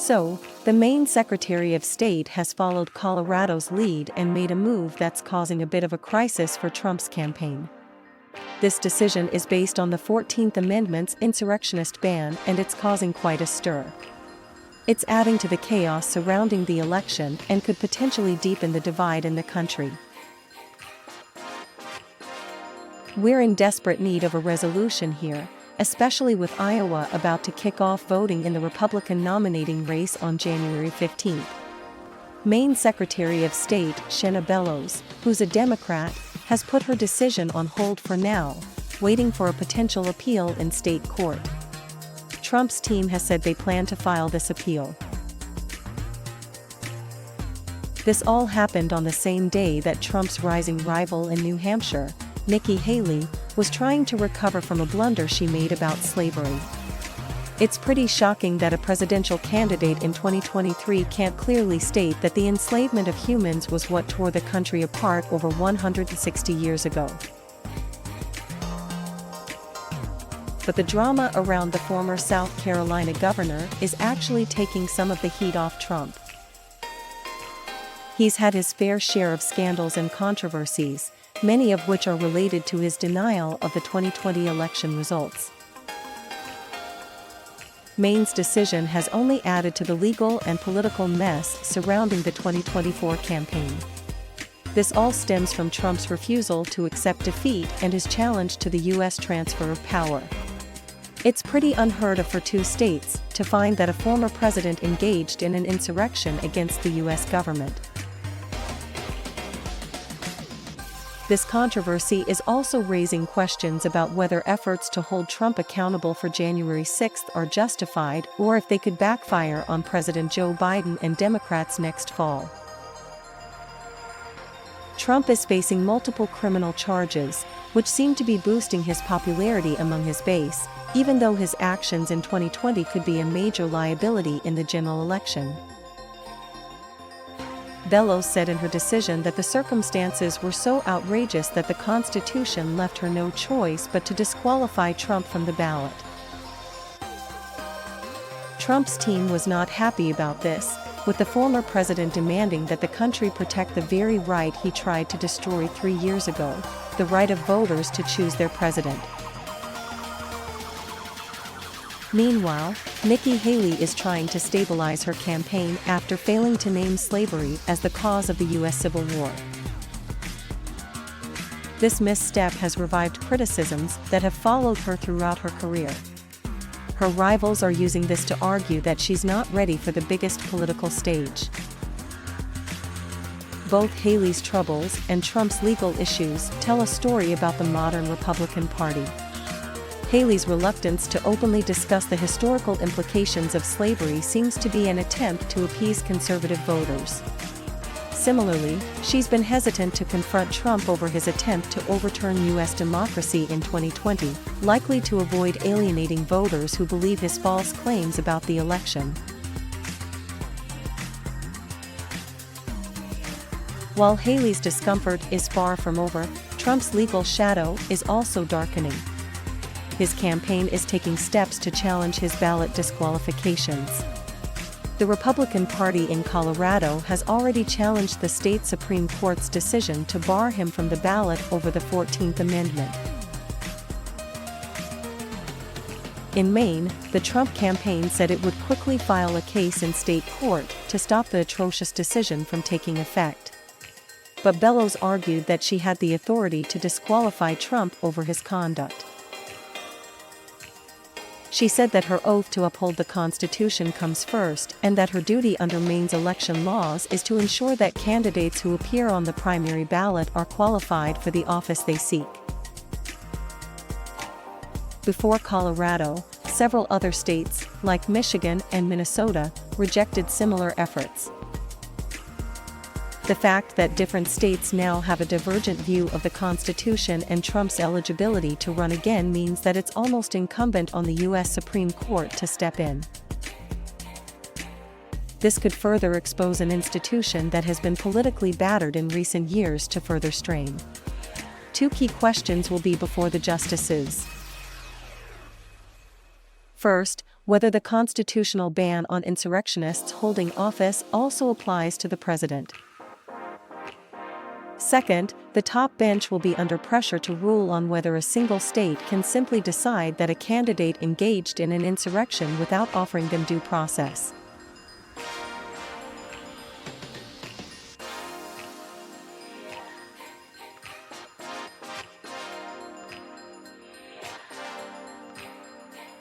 So, the Maine Secretary of State has followed Colorado's lead and made a move that's causing a bit of a crisis for Trump's campaign. This decision is based on the 14th Amendment's insurrectionist ban, and it's causing quite a stir. It's adding to the chaos surrounding the election and could potentially deepen the divide in the country. We're in desperate need of a resolution here, especially with Iowa about to kick off voting in the Republican nominating race on January 15. Maine Secretary of State Shenna Bellows, who's a Democrat, has put her decision on hold for now, waiting for a potential appeal in state court. Trump's team has said they plan to file this appeal. This all happened on the same day that Trump's rising rival in New Hampshire, Nikki Haley, was trying to recover from a blunder she made about slavery. It's pretty shocking that a presidential candidate in 2023 can't clearly state that the enslavement of humans was what tore the country apart over 160 years ago. But the drama around the former South Carolina governor is actually taking some of the heat off Trump. He's had his fair share of scandals and controversies, many of which are related to his denial of the 2020 election results. Maine's decision has only added to the legal and political mess surrounding the 2024 campaign. This all stems from Trump's refusal to accept defeat and his challenge to the U.S. transfer of power. It's pretty unheard of for two states to find that a former president engaged in an insurrection against the U.S. government. This controversy is also raising questions about whether efforts to hold Trump accountable for January 6 are justified or if they could backfire on President Joe Biden and Democrats next fall. Trump is facing multiple criminal charges, which seem to be boosting his popularity among his base, even though his actions in 2020 could be a major liability in the general election. Bellows said in her decision that the circumstances were so outrageous that the Constitution left her no choice but to disqualify Trump from the ballot. Trump's team was not happy about this, with the former president demanding that the country protect the very right he tried to destroy 3 years ago, the right of voters to choose their president. Meanwhile, Nikki Haley is trying to stabilize her campaign after failing to name slavery as the cause of the U.S. Civil War. This misstep has revived criticisms that have followed her throughout her career. Her rivals are using this to argue that she's not ready for the biggest political stage. Both Haley's troubles and Trump's legal issues tell a story about the modern Republican Party. Haley's reluctance to openly discuss the historical implications of slavery seems to be an attempt to appease conservative voters. Similarly, she's been hesitant to confront Trump over his attempt to overturn U.S. democracy in 2020, likely to avoid alienating voters who believe his false claims about the election. While Haley's discomfort is far from over, Trump's legal shadow is also darkening. His campaign is taking steps to challenge his ballot disqualifications. The Republican Party in Colorado has already challenged the state Supreme Court's decision to bar him from the ballot over the 14th Amendment. In Maine, the Trump campaign said it would quickly file a case in state court to stop the atrocious decision from taking effect. But Bellows argued that she had the authority to disqualify Trump over his conduct. She said that her oath to uphold the Constitution comes first and that her duty under Maine's election laws is to ensure that candidates who appear on the primary ballot are qualified for the office they seek. Before Colorado, several other states, like Michigan and Minnesota, rejected similar efforts. The fact that different states now have a divergent view of the Constitution and Trump's eligibility to run again means that it's almost incumbent on the U.S. Supreme Court to step in. This could further expose an institution that has been politically battered in recent years to further strain. Two key questions will be before the justices. First, whether the constitutional ban on insurrectionists holding office also applies to the president. Second, the top bench will be under pressure to rule on whether a single state can simply decide that a candidate engaged in an insurrection without offering them due process.